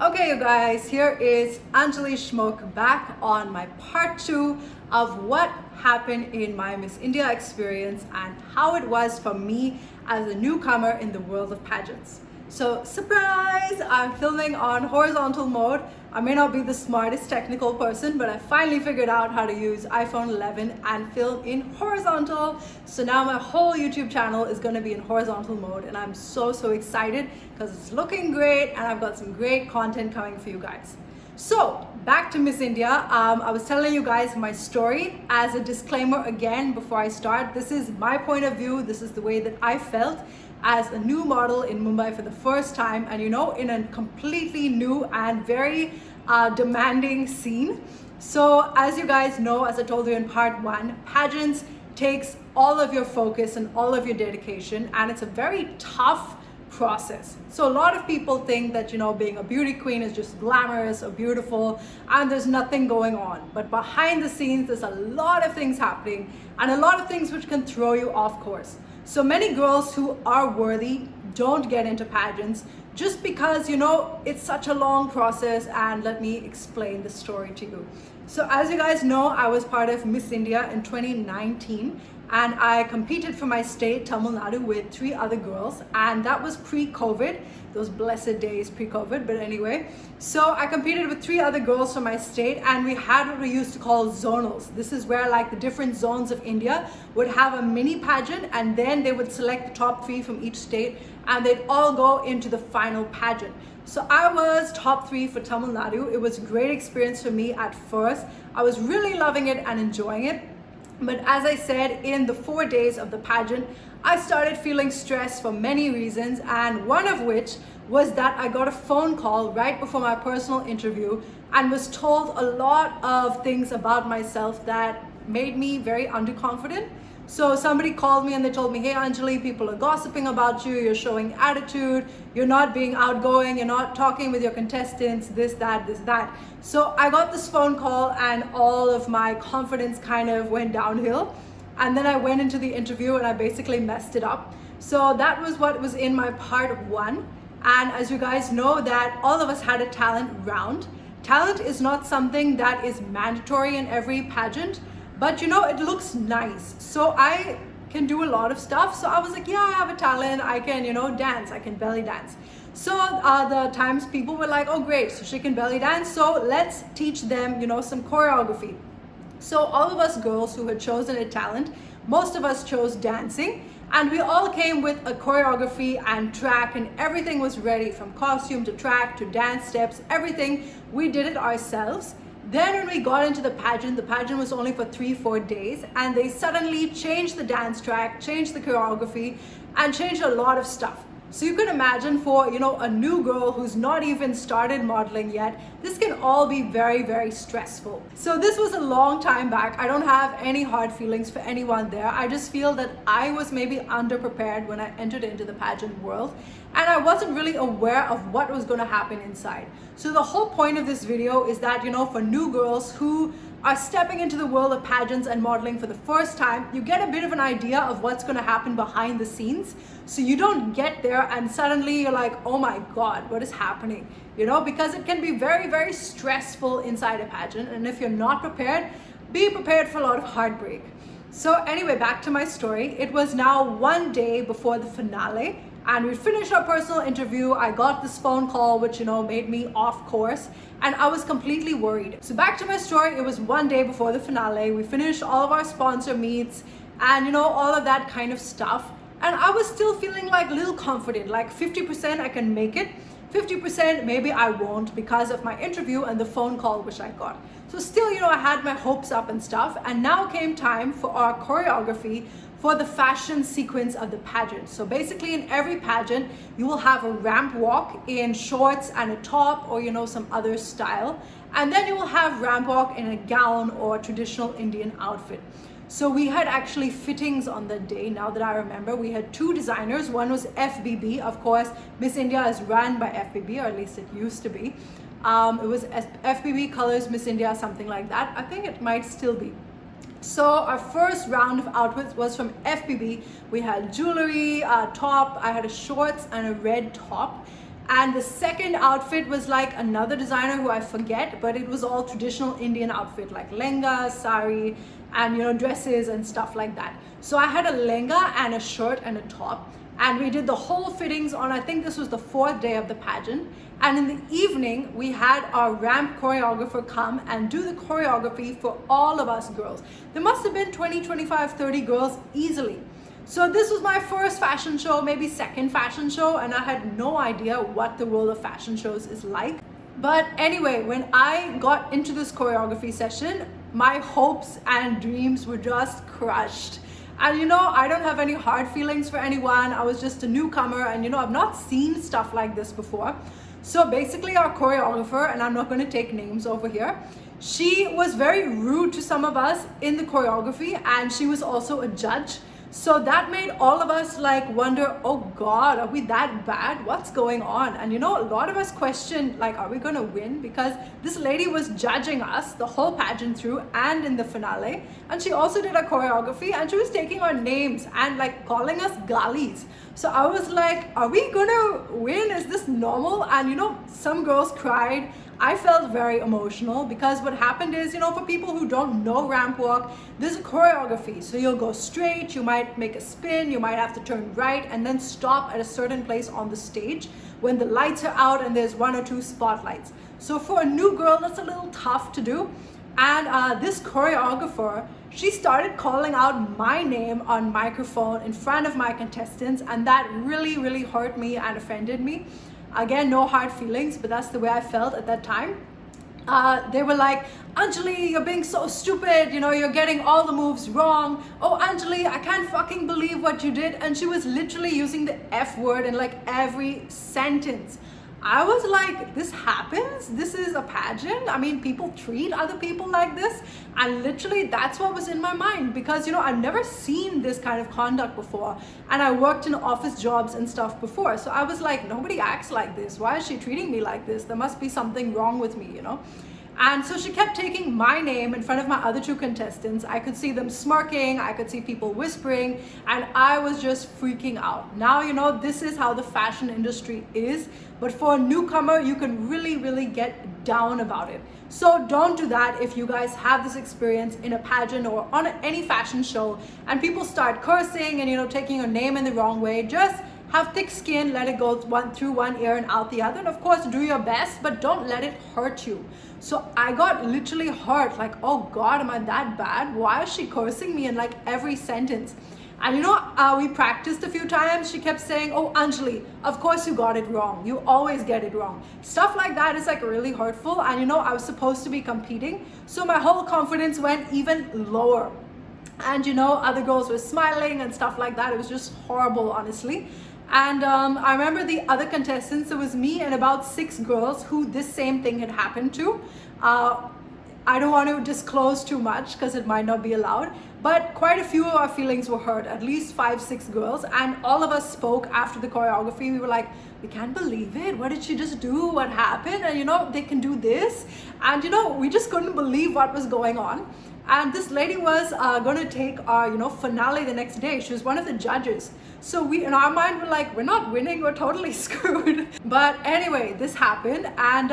Okay, you guys, here is Anjali Shmok back on my part 2 of what happened in my Miss India experience and how it was for me as a newcomer in the world of pageants. So, surprise! I'm filming on horizontal mode. I may not be the smartest technical person, but I finally figured out how to use iPhone 11 and film in horizontal. So now my whole YouTube channel is going to be in horizontal mode, and I'm so excited because it's looking great and I've got some great content coming for you guys. So back to Miss India. I was telling you guys my story. As a disclaimer again before I start, this is my point of view. This is the way that I felt as a new model in Mumbai for the first time, and in a completely new and very demanding scene. So as you guys know, as I told you in part 1, pageants takes all of your focus and all of your dedication, and it's a very tough process. So a lot of people think that being a beauty queen is just glamorous or beautiful and there's nothing going on, but behind the scenes there's a lot of things happening and a lot of things which can throw you off course. So many girls who are worthy don't get into pageants just because it's such a long process, and let me explain the story to you. So as you guys know, I was part of Miss India in 2019 and I competed for my state, Tamil Nadu, with 3 other girls, and that was pre-COVID, those blessed days pre-COVID, but anyway. So I competed with 3 other girls from my state, and we had what we used to call zonals. This is where like the different zones of India would have a mini pageant, and then they would select the top 3 from each state and they'd all go into the final pageant. So I was top 3 for Tamil Nadu. It was a great experience for me at first. I was really loving it and enjoying it. But as I said, in the 4 days of the pageant, I started feeling stressed for many reasons, and one of which was that I got a phone call right before my personal interview and was told a lot of things about myself that made me very underconfident. So somebody called me and they told me, hey Anjali, people are gossiping about you, you're showing attitude, you're not being outgoing, you're not talking with your contestants, this, that. So I got this phone call and all of my confidence kind of went downhill. And then I went into the interview and I basically messed it up. So that was what was in my part 1. And as you guys know, that all of us had a talent round. Talent is not something that is mandatory in every pageant, but it looks nice. So I can do a lot of stuff. So I was like, yeah, I have a talent. I can, dance. I can belly dance. So the times people were like, oh great, so she can belly dance. So let's teach them, some choreography. So all of us girls who had chosen a talent, most of us chose dancing. And we all came with a choreography and track, and everything was ready, from costume to track to dance steps, everything. We did it ourselves. Then when we got into the pageant was only for 3-4 days, and they suddenly changed the dance track, changed the choreography, and changed a lot of stuff. So you can imagine for a new girl who's not even started modeling yet, this can all be very stressful. So this was a long time back. I don't have any hard feelings for anyone there. I just feel that I was maybe underprepared when I entered into the pageant world, and I wasn't really aware of what was going to happen inside. So the whole point of this video is that for new girls who are stepping into the world of pageants and modeling for the first time, you get a bit of an idea of what's going to happen behind the scenes. So you don't get there and suddenly you're like, oh my God, what is happening? Because it can be very stressful inside a pageant. And if you're not prepared, be prepared for a lot of heartbreak. So anyway, back to my story. It was now 1 day before the finale, and we finished our personal interview. I got this phone call which made me off course, and I was completely worried. So back to my story, it was 1 day before the finale. We finished all of our sponsor meets and all of that kind of stuff, and I was still feeling like a little confident, like 50% I can make it, 50% maybe I won't, because of my interview and the phone call which I got. So still I had my hopes up and stuff, and now came time for our choreography for the fashion sequence of the pageant. So basically in every pageant, you will have a ramp walk in shorts and a top, or some other style. And then you will have ramp walk in a gown or traditional Indian outfit. So we had actually fittings on the day. Now that I remember, we had 2 designers. One was FBB. Of course, Miss India is run by FBB, or at least it used to be. It was FBB Colors Miss India, something like that. I think it might still be. So our first round of outfits was from FBB. We had jewelry, top, I had a shorts and a red top. And the second outfit was like another designer who I forget, but it was all traditional Indian outfit, like lehenga, sari, and dresses and stuff like that. So I had a lehenga and a shirt and a top, and we did the whole fittings on, I think this was the 4th day of the pageant. And in the evening, we had our ramp choreographer come and do the choreography for all of us girls. There must have been 20, 25, 30 girls easily. So this was my first fashion show, maybe second fashion show, and I had no idea what the world of fashion shows is like. But anyway, when I got into this choreography session, my hopes and dreams were just crushed. And I don't have any hard feelings for anyone. I was just a newcomer, and I've not seen stuff like this before. So basically our choreographer, and I'm not going to take names over here, she was very rude to some of us in the choreography, and she was also a judge. So that made all of us like wonder, oh God, are we that bad? What's going on? And a lot of us questioned, like, are we gonna win? Because this lady was judging us the whole pageant through and in the finale. And she also did a choreography, and she was taking our names and like calling us galis. So I was like, are we gonna win? Is this normal? And some girls cried. I felt very emotional because what happened is, for people who don't know ramp walk, there's a choreography. So you'll go straight, you might make a spin, you might have to turn right and then stop at a certain place on the stage when the lights are out and there's 1 or 2 spotlights. So for a new girl, that's a little tough to do. And this choreographer, she started calling out my name on microphone in front of my contestants, and that really, really hurt me and offended me. Again, no hard feelings, but that's the way I felt at that time. They were like, Anjali, you're being so stupid, you're getting all the moves wrong. Oh, Anjali, I can't fucking believe what you did. And she was literally using the F word in like every sentence. I was like, this happens? This is a pageant? I mean, people treat other people like this? And literally that's what was in my mind, because I've never seen this kind of conduct before, and I worked in office jobs and stuff before. So I was like, nobody acts like this. Why is she treating me like this? There must be something wrong with me, And so she kept taking my name in front of my other 2 contestants. I could see them smirking, I could see people whispering, and I was just freaking out. Now, this is how the fashion industry is, but for a newcomer, you can really, really get down about it. So don't do that if you guys have this experience in a pageant or on any fashion show, and people start cursing and, taking your name in the wrong way. Just have thick skin, let it go through one ear and out the other. And of course, do your best, but don't let it hurt you. So I got literally hurt, like, oh God, am I that bad? Why is she cursing me in like every sentence? And we practiced a few times. She kept saying, oh, Anjali, of course you got it wrong. You always get it wrong. Stuff like that is like really hurtful. And I was supposed to be competing. So my whole confidence went even lower. And other girls were smiling and stuff like that. It was just horrible, honestly. And I remember the other contestants, it was me and about 6 girls who this same thing had happened to. I don't want to disclose too much because it might not be allowed, but quite a few of our feelings were hurt, at least 5, 6 girls, and all of us spoke after the choreography. We were like, we can't believe it. What did she just do? What happened? And they can do this. And we just couldn't believe what was going on. And this lady was going to take our finale the next day. She was one of the judges. So we, in our mind, were like, we're not winning, we're totally screwed. But anyway, this happened, and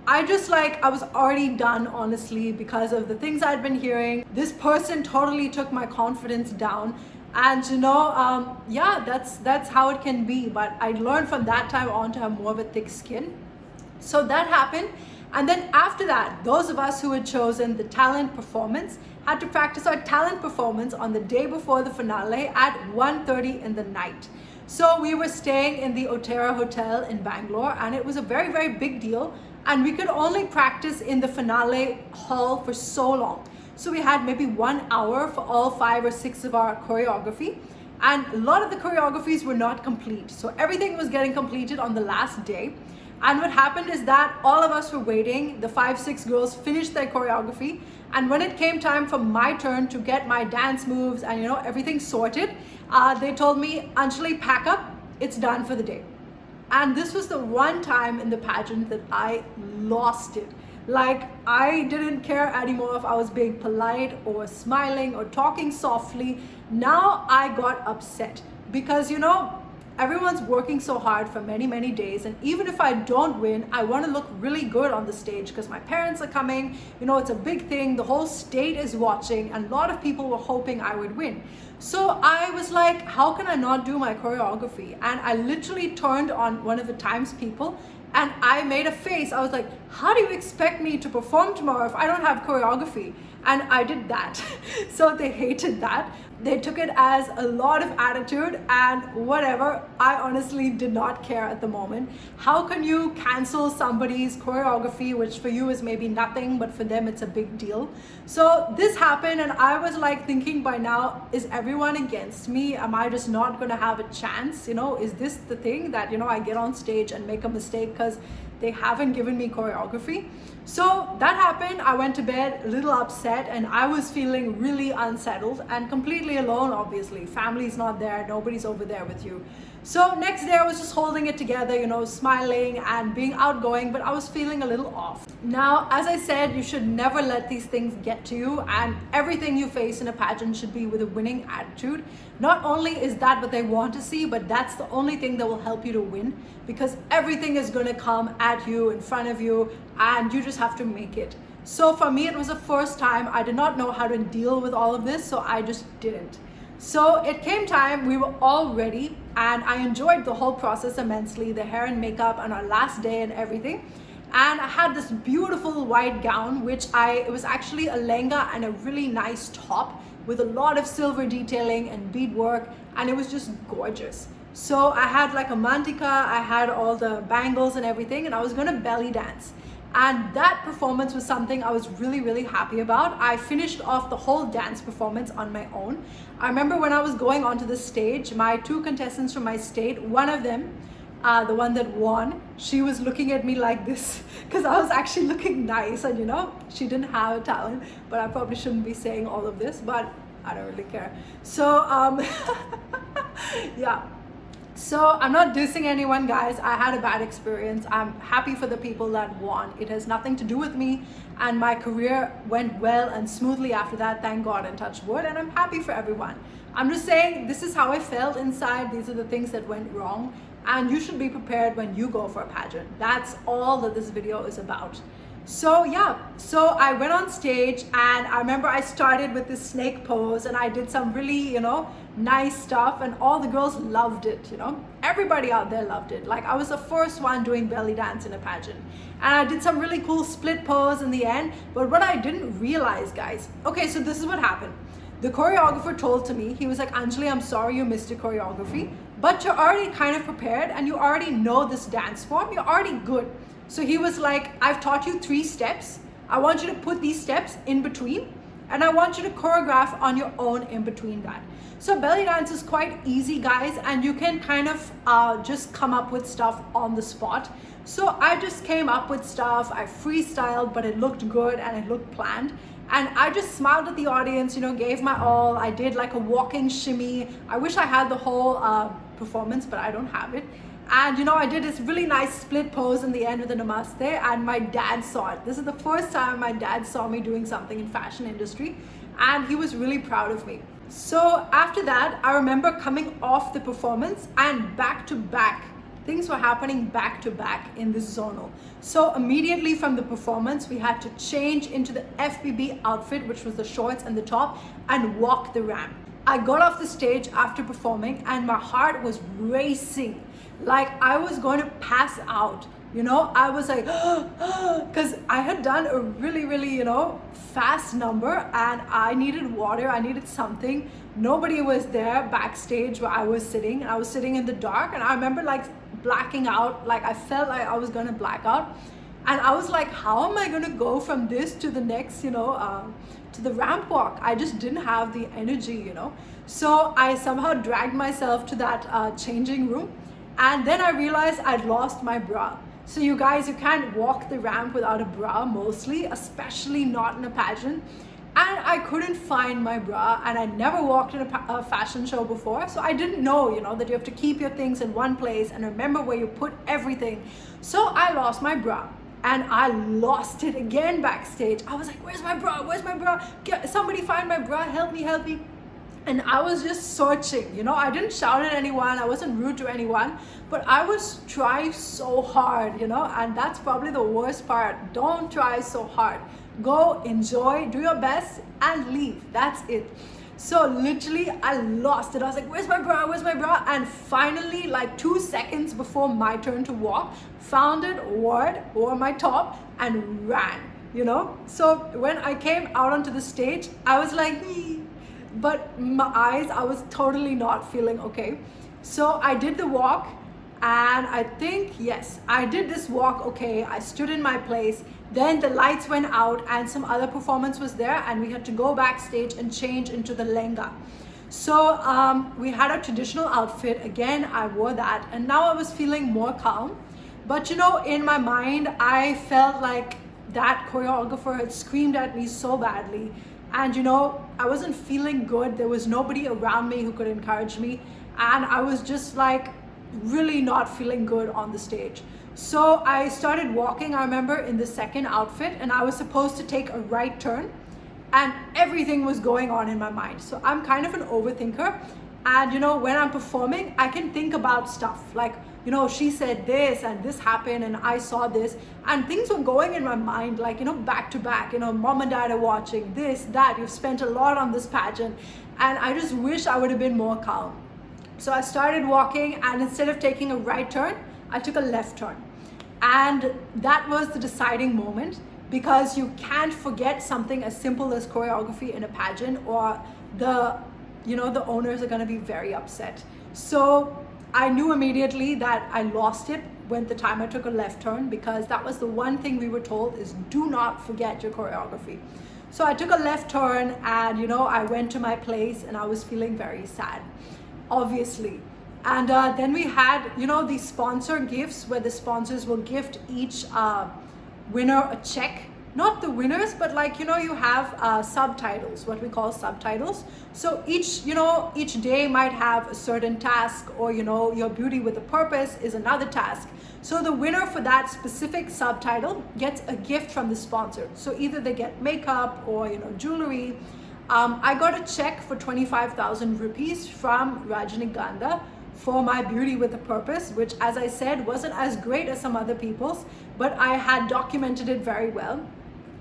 I was already done, honestly, because of the things I'd been hearing. This person totally took my confidence down. And yeah, that's how it can be. But I learned from that time on to have more of a thick skin. So that happened. And then after that, those of us who had chosen the talent performance had to practice our talent performance on the day before the finale at 1:30 in the night. So we were staying in the Otera Hotel in Bangalore, and it was a very, very big deal. And we could only practice in the finale hall for so long. So we had maybe 1 hour for all 5 or 6 of our choreography. And a lot of the choreographies were not complete. So everything was getting completed on the last day. And what happened is that all of us were waiting. The 5, 6 girls finished their choreography. And when it came time for my turn to get my dance moves and everything sorted, they told me, Anjali, pack up, it's done for the day. And this was the one time in the pageant that I lost it. Like, I didn't care anymore if I was being polite or smiling or talking softly. Now I got upset because everyone's working so hard for many, many days. And even if I don't win, I want to look really good on the stage because my parents are coming. You know, it's a big thing. The whole state is watching, and a lot of people were hoping I would win. So I was like, how can I not do my choreography? And I literally turned on one of the Times people and I made a face. I was like, how do you expect me to perform tomorrow if I don't have choreography? And I did that. So they hated that. They took it as a lot of attitude and whatever. I honestly did not care at the moment. How can you cancel somebody's choreography, which for you is maybe nothing, but for them it's a big deal? So this happened and I was like thinking by now, is everyone against me? Am I just not gonna have a chance? You know, is this the thing that, you know, I get on stage and make a mistake because they haven't given me choreography? So that happened. I went to bed a little upset and I was feeling really unsettled and completely alone, obviously. Family's not there, nobody's over there with you. So next day I was just holding it together, you know, smiling and being outgoing, but I was feeling a little off. Now, as I said, you should never let these things get to you, and everything you face in a pageant should be with a winning attitude. Not only is that what they want to see, but that's the only thing that will help you to win, because everything is going to come at you, in front of you, and you just have to make it. So for me, it was the first time. I did not know how to deal with all of this, so I just didn't. So it came time, we were all ready, and I enjoyed the whole process immensely, the hair and makeup on our last day and everything. And I had this beautiful white gown, it was actually a lehenga and a really nice top with a lot of silver detailing and beadwork, and it was just gorgeous. So I had like a mantika, I had all the bangles and everything, and I was gonna belly dance. And that performance was something I was really, really happy about. I finished off the whole dance performance on my own. I remember when I was going onto the stage, my two contestants from my state, one of them, the one that won, she was looking at me like this because I was actually looking nice, and you know, she didn't have talent, but I probably shouldn't be saying all of this, but I don't really care. So yeah. So I'm not dissing anyone, guys. I had a bad experience. I'm happy for the people that won. It has nothing to do with me, and my career went well and smoothly after that, thank God, and touch wood, and I'm happy for everyone. I'm just saying, this is how I felt inside. These are the things that went wrong, and you should be prepared when you go for a pageant. That's all that this video is about. So yeah, so I went on stage, and I remember I started with this snake pose, and I did some really, you know, nice stuff, and all the girls loved it, you know. Everybody out there loved it. Like, I was the first one doing belly dance in a pageant, and I did some really cool split pose in the end. But what I didn't realize, guys, okay, so this is what happened. The choreographer told to me, he was like, Anjali, I'm sorry you missed your choreography, but you're already kind of prepared and you already know this dance form, you're already good. So he was like, I've taught you 3 steps. I want you to put these steps in between, and I want you to choreograph on your own in between that. So belly dance is quite easy, guys, and you can kind of just come up with stuff on the spot. So I just came up with stuff, I freestyled, but it looked good and it looked planned. And I just smiled at the audience, you know, gave my all. I did like a walking shimmy. I wish I had the whole performance, but I don't have it. And you know, I did this really nice split pose in the end with a namaste, and my dad saw it. This is the first time my dad saw me doing something in fashion industry, and he was really proud of me. So after that, I remember coming off the performance, and back to back, things were happening back to back in this zonal. So immediately from the performance, we had to change into the FBB outfit, which was the shorts and the top, and walk the ramp. I got off the stage after performing, and my heart was racing. Like I was going to pass out, you know. I was like, because I had done a really, you know, fast number, and I needed water, I needed something. Nobody was there backstage where I was sitting, and I was sitting in the dark, and I remember like blacking out. Like I felt like I was gonna black out, and I was like, how am I gonna go from this to the next, you know, to the ramp walk? I just didn't have the energy, you know. So I somehow dragged myself to that changing room. And then I realized I'd lost my bra. So you guys, you can't walk the ramp without a bra mostly, especially not in a pageant. And I couldn't find my bra, and I never walked in a fashion show before. So I didn't know, you know, that you have to keep your things in one place and remember where you put everything. So I lost my bra, and I lost it again backstage. I was like, where's my bra? Where's my bra? Somebody find my bra, help me, help me. And I was just searching, you know, I didn't shout at anyone, I wasn't rude to anyone, but I was trying so hard, you know, and that's probably the worst part. Don't try so hard. Go, enjoy, do your best, and leave. That's it. So literally, I lost it. I was like, where's my bra? Where's my bra? And finally, like 2 seconds before my turn to walk, found it, wore it over my top, and ran, you know? So when I came out onto the stage, I was like, but my eyes, I was totally not feeling okay. So I did the walk, and I think, yes, I did this walk okay. I stood in my place. Then the lights went out and some other performance was there, and we had to go backstage and change into the lehenga. So we had a traditional outfit. Again, I wore that, and now I was feeling more calm. But you know, in my mind, I felt like that choreographer had screamed at me so badly. And you know, I wasn't feeling good. There was nobody around me who could encourage me. And I was just like really not feeling good on the stage. So I started walking, I remember, in the second outfit, and I was supposed to take a right turn, and everything was going on in my mind. So I'm kind of an overthinker. And you know, when I'm performing, I can think about stuff like, you know, she said this and this happened and I saw this, and things were going in my mind like, you know, back to back, you know, mom and dad are watching this, that, you've spent a lot on this pageant, and I just wish I would have been more calm. So I started walking, and instead of taking a right turn, I took a left turn. And that was the deciding moment, because you can't forget something as simple as choreography in a pageant, or the owners are going to be very upset. So I knew immediately that I lost it when the time I took a left turn, because that was the one thing we were told is do not forget your choreography. So I took a left turn, and you know, I went to my place, and I was feeling very sad, obviously. And then we had, you know, these sponsor gifts where the sponsors will gift each winner a check. Not the winners, but like, you know, you have subtitles, what we call subtitles. So each day might have a certain task, or, you know, your beauty with a purpose is another task. So the winner for that specific subtitle gets a gift from the sponsor. So either they get makeup or, you know, jewelry. I got a check for 25,000 rupees from Rajnigandha for my beauty with a purpose, which, as I said, wasn't as great as some other people's, but I had documented it very well.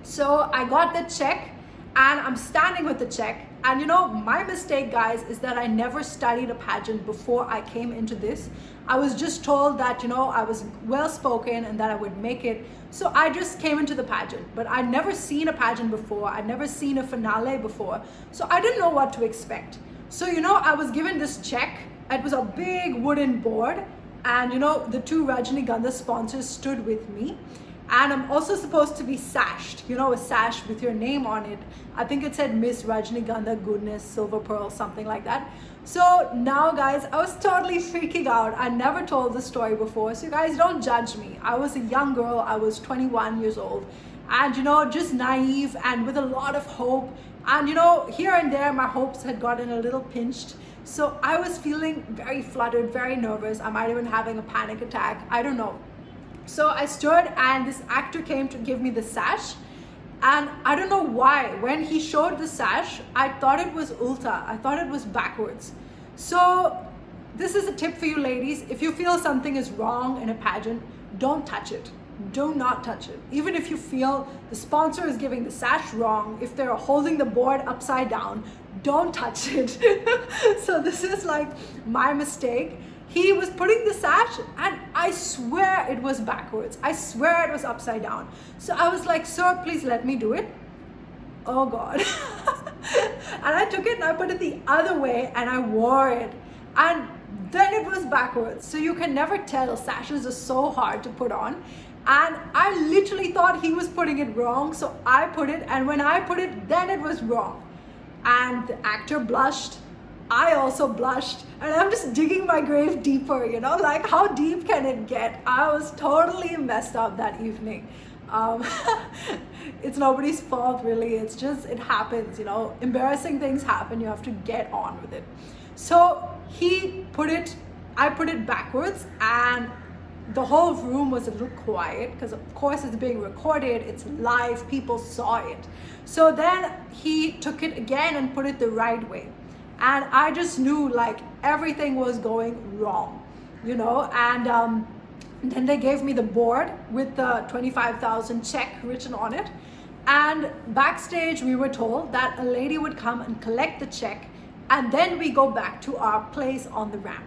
So I got the check, and I'm standing with the check. And you know, my mistake, guys, is that I never studied a pageant before I came into this. I was just told that, you know, I was well spoken and that I would make it. So I just came into the pageant, but I'd never seen a pageant before. I'd never seen a finale before. So I didn't know what to expect. So, you know, I was given this check. It was a big wooden board, and you know, the two Rajnigandha sponsors stood with me. And I'm also supposed to be sashed, you know, a sash with your name on it. I think it said Miss Rajnigandha Goodness, Silver Pearl, something like that. So now, guys, I was totally freaking out. I never told this story before, so you guys don't judge me. I was a young girl, I was 21 years old, and you know, just naive and with a lot of hope. And you know, here and there, my hopes had gotten a little pinched. So I was feeling very fluttered, very nervous. I might have been having a panic attack, I don't know. So I stood, and this actor came to give me the sash. And I don't know why, when he showed the sash, I thought it was ulta. I thought it was backwards. So this is a tip for you ladies. If you feel something is wrong in a pageant, don't touch it. Do not touch it. Even if you feel the sponsor is giving the sash wrong, if they're holding the board upside down, don't touch it. So this is like my mistake. He was putting the sash, and I swear it was backwards. I swear it was upside down. So I was like, sir, please let me do it. Oh God. And I took it and I put it the other way, and I wore it. And then it was backwards. So you can never tell. Sashes are so hard to put on. And I literally thought he was putting it wrong. So I put it, and when I put it, then it was wrong. And the actor blushed. I also blushed, and I'm just digging my grave deeper, you know, like how deep can it get? I was totally messed up that evening. It's nobody's fault, really. It's just, it happens, you know, embarrassing things happen. You have to get on with it. So I put it backwards, and the whole room was a little quiet because of course it's being recorded, it's live, people saw it. So then he took it again and put it the right way. And I just knew like everything was going wrong, you know. And then they gave me the board with the 25,000 check written on it. And backstage, we were told that a lady would come and collect the check, and then we go back to our place on the ramp.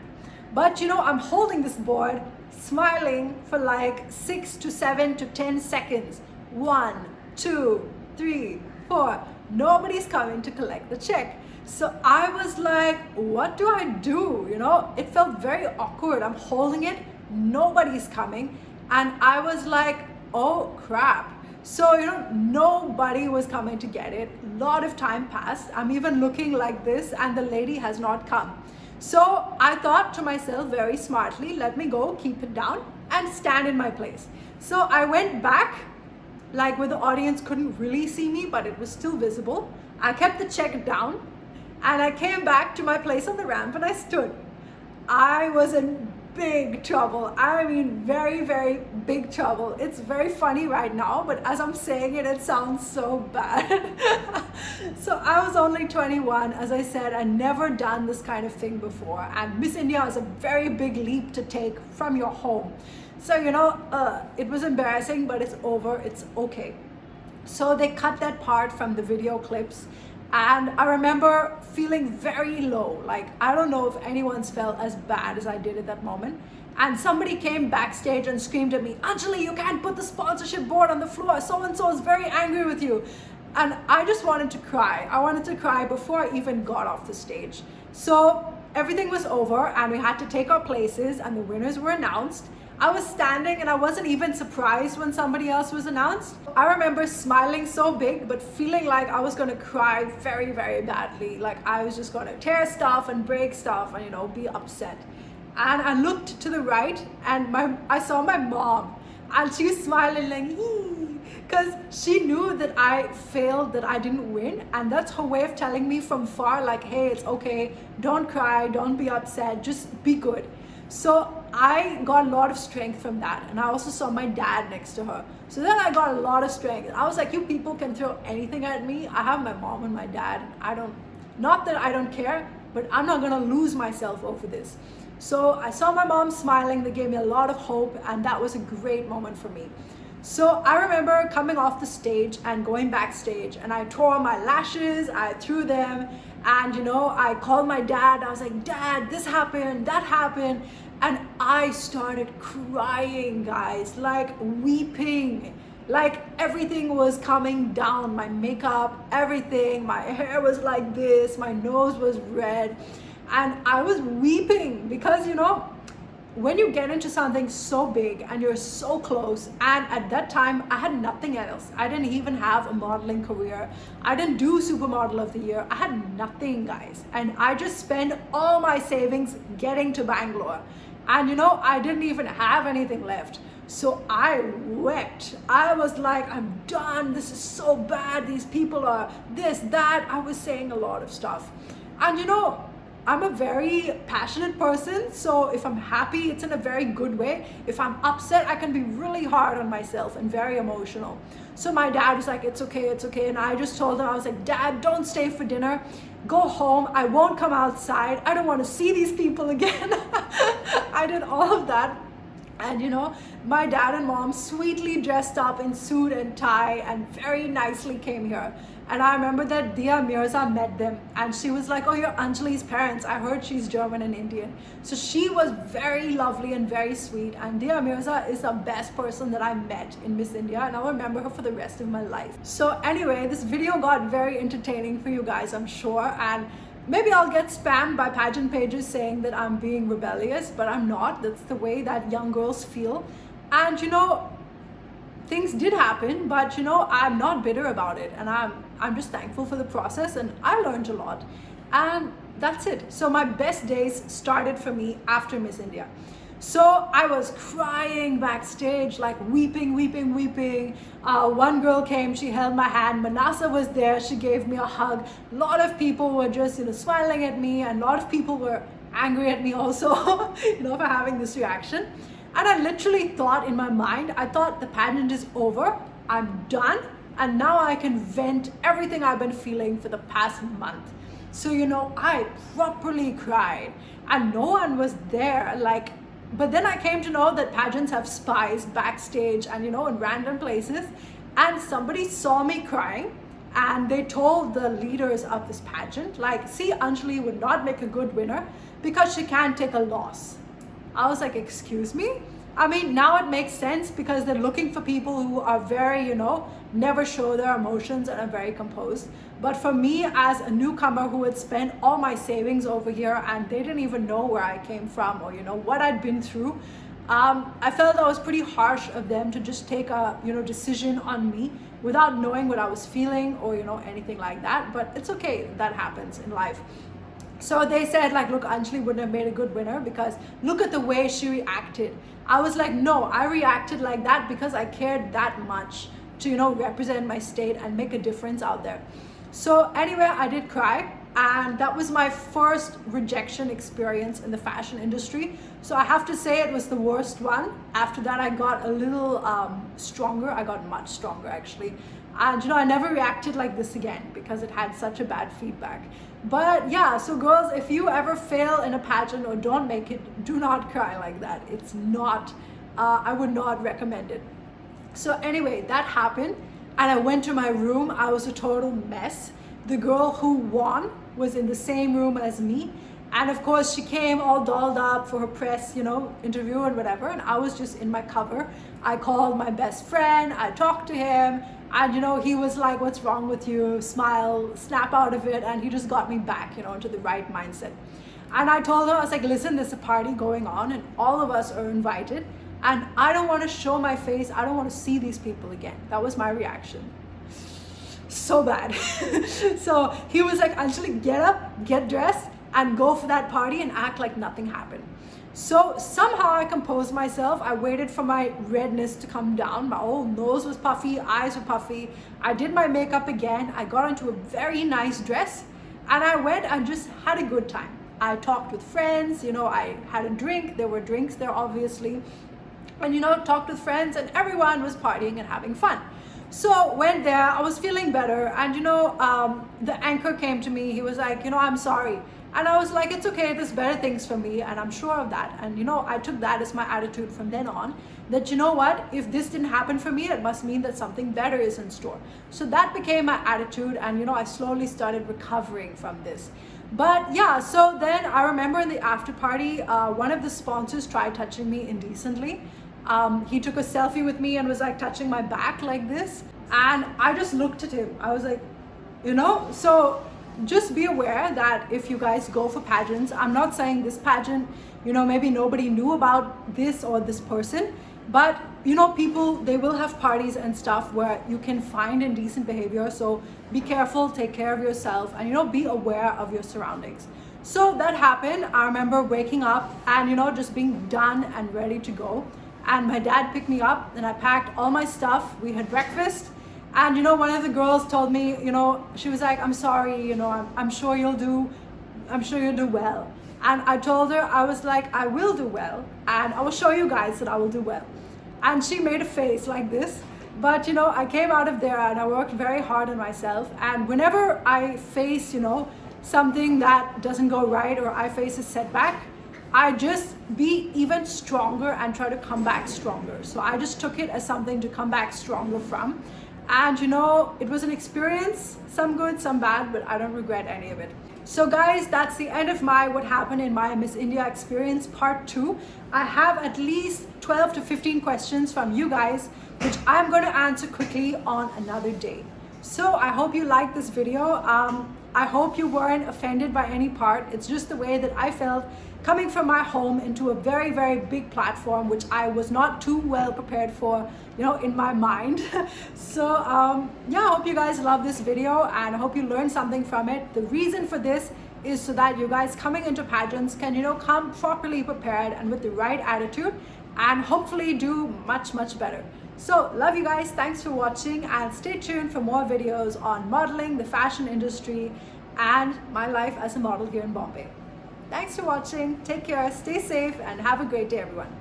But you know, I'm holding this board, smiling for like 6 to 7 to 10 seconds. 1, 2, 3, 4. Nobody's coming to collect the check. So I was like, what do I do? You know, it felt very awkward. I'm holding it, nobody's coming. And I was like, oh crap. So, you know, nobody was coming to get it. A lot of time passed. I'm even looking like this and the lady has not come. So I thought to myself very smartly, let me go, keep it down and stand in my place. So I went back, like where the audience couldn't really see me, but it was still visible. I kept the check down and I came back to my place on the ramp and I stood. I was in big trouble. I mean, very, very big trouble. It's very funny right now, but as I'm saying it, it sounds so bad. So I was only 21, as I said, I'd never done this kind of thing before. And Miss India is a very big leap to take from your home. So, you know, it was embarrassing, but it's over, it's okay. So they cut that part from the video clips. And I remember feeling very low. Like, I don't know if anyone's felt as bad as I did at that moment. And somebody came backstage and screamed at me, Anjali, you can't put the sponsorship board on the floor. So-and-so is very angry with you. And I just wanted to cry. I wanted to cry before I even got off the stage. So everything was over and we had to take our places and the winners were announced. I was standing and I wasn't even surprised when somebody else was announced. I remember smiling so big, but feeling like I was gonna cry very, very badly. Like I was just gonna tear stuff and break stuff and, you know, be upset. And I looked to the right and I saw my mom and she was smiling like, because she knew that I failed, that I didn't win. And that's her way of telling me from far, like, hey, it's okay, don't cry, don't be upset, just be good. So I got a lot of strength from that. And I also saw my dad next to her. So then I got a lot of strength. And I was like, you people can throw anything at me. I have my mom and my dad. Not that I don't care, but I'm not gonna lose myself over this. So I saw my mom smiling. That gave me a lot of hope. And that was a great moment for me. So I remember coming off the stage and going backstage and I tore my lashes, I threw them. And you know, I called my dad. I was like, Dad, this happened, that happened. And I started crying, guys, like weeping. Like everything was coming down, my makeup, everything. My hair was like this, my nose was red. And I was weeping because, you know, when you get into something so big and you're so close, and at that time I had nothing else. I didn't even have a modeling career. I didn't do Supermodel of the Year. I had nothing, guys. And I just spent all my savings getting to Bangalore. And you know, I didn't even have anything left. So I wept. I was like, I'm done. This is so bad. These people are this, that. I was saying a lot of stuff. And you know, I'm a very passionate person, so if I'm happy, it's in a very good way. If I'm upset, I can be really hard on myself and very emotional. So my dad was like, it's okay, it's okay. And I just told him, I was like, Dad, don't stay for dinner. Go home. I won't come outside. I don't want to see these people again. I did all of that. And you know, my dad and mom sweetly dressed up in suit and tie and very nicely came here. And I remember that Dia Mirza met them and she was like, oh, you're Anjali's parents. I heard she's German and Indian. So she was very lovely and very sweet. And Dia Mirza is the best person that I met in Miss India. And I'll remember her for the rest of my life. So anyway, this video got very entertaining for you guys, I'm sure. And maybe I'll get spammed by pageant pages saying that I'm being rebellious, but I'm not. That's the way that young girls feel. And you know, things did happen, but you know, I'm not bitter about it. And I'm just thankful for the process and I learned a lot. And that's it. So my best days started for me after Miss India. So I was crying backstage, like weeping. One girl came, she held my hand. Manasa was there, she gave me a hug. A lot of people were just, you know, smiling at me, and a lot of people were angry at me also, you know, for having this reaction. And I literally thought in my mind, I thought the pageant is over, I'm done, and now I can vent everything I've been feeling for the past month. So, I properly cried and no one was there. But then I came to know that pageants have spies backstage and, in random places. And somebody saw me crying and they told the leaders of this pageant, see, Anjali would not make a good winner because she can't take a loss. I was like, excuse me? I mean, now it makes sense because they're looking for people who are very, never show their emotions and are very composed. But for me as a newcomer who had spent all my savings over here and they didn't even know where I came from or, what I'd been through, I felt that was pretty harsh of them to just take a, decision on me without knowing what I was feeling or, anything like that. But it's okay, that happens in life. So they said look, Anjali wouldn't have made a good winner because look at the way she reacted. I was like, no, I reacted like that because I cared that much to, represent my state and make a difference out there. So anyway, I did cry. And that was my first rejection experience in the fashion industry. So I have to say it was the worst one. After that, I got a little stronger. I got much stronger actually. And I never reacted like this again because it had such a bad feedback. But yeah, so girls, if you ever fail in a pageant or don't make it, do not cry like that. It's not, I would not recommend it. So anyway, that happened and I went to my room. I was a total mess. The girl who won was in the same room as me. And of course she came all dolled up for her press, interview and whatever. And I was just in my cover. I called my best friend, I talked to him. And he was like, what's wrong with you? Smile, snap out of it. And he just got me back, into the right mindset. And I told her, I was like, listen, there's a party going on and all of us are invited. And I don't want to show my face. I don't want to see these people again. That was my reaction. So bad. So he was like, Anjali, get up, get dressed and go for that party and act like nothing happened. So somehow I composed myself. I waited for my redness to come down. My whole nose was puffy, eyes were puffy. I did my makeup again. I got into a very nice dress and I went and just had a good time. I talked with friends, I had a drink. There were drinks there obviously. And talked with friends and everyone was partying and having fun. So went there, I was feeling better. And the anchor came to me. He was like, I'm sorry. And I was like, it's okay, there's better things for me and I'm sure of that. And I took that as my attitude from then on, that what, if this didn't happen for me, it must mean that something better is in store. So that became my attitude and I slowly started recovering from this. But yeah, so then I remember in the after party, one of the sponsors tried touching me indecently. He took a selfie with me and was like touching my back like this. And I just looked at him. I was like, so just be aware that if you guys go for pageants, I'm not saying this pageant, maybe nobody knew about this or this person, but people, they will have parties and stuff where you can find indecent behavior. So be careful, take care of yourself and be aware of your surroundings. So that happened. I remember waking up and just being done and ready to go. And my dad picked me up and I packed all my stuff. We had breakfast. And one of the girls told me, she was like, I'm sorry, I'm sure you'll do well. And I told her, I was like, I will do well. And I will show you guys that I will do well. And she made a face like this. But, I came out of there and I worked very hard on myself. And whenever I face, something that doesn't go right or I face a setback, I just be even stronger and try to come back stronger. So I just took it as something to come back stronger from. And it was an experience, some good, some bad, but I don't regret any of it. So guys, that's the end of my what happened in my Miss India experience part 2. I have at least 12 to 15 questions from you guys, which I'm going to answer quickly on another day. So I hope you liked this video. I hope you weren't offended by any part. It's just the way that I felt coming from my home into a very, very big platform, which I was not too well prepared for, in my mind. So yeah, I hope you guys love this video and I hope you learned something from it. The reason for this is so that you guys coming into pageants can, come properly prepared and with the right attitude and hopefully do much, much better. So love you guys. Thanks for watching and stay tuned for more videos on modeling, the fashion industry, and my life as a model here in Bombay. Thanks for watching. Take care, stay safe, and have a great day, everyone.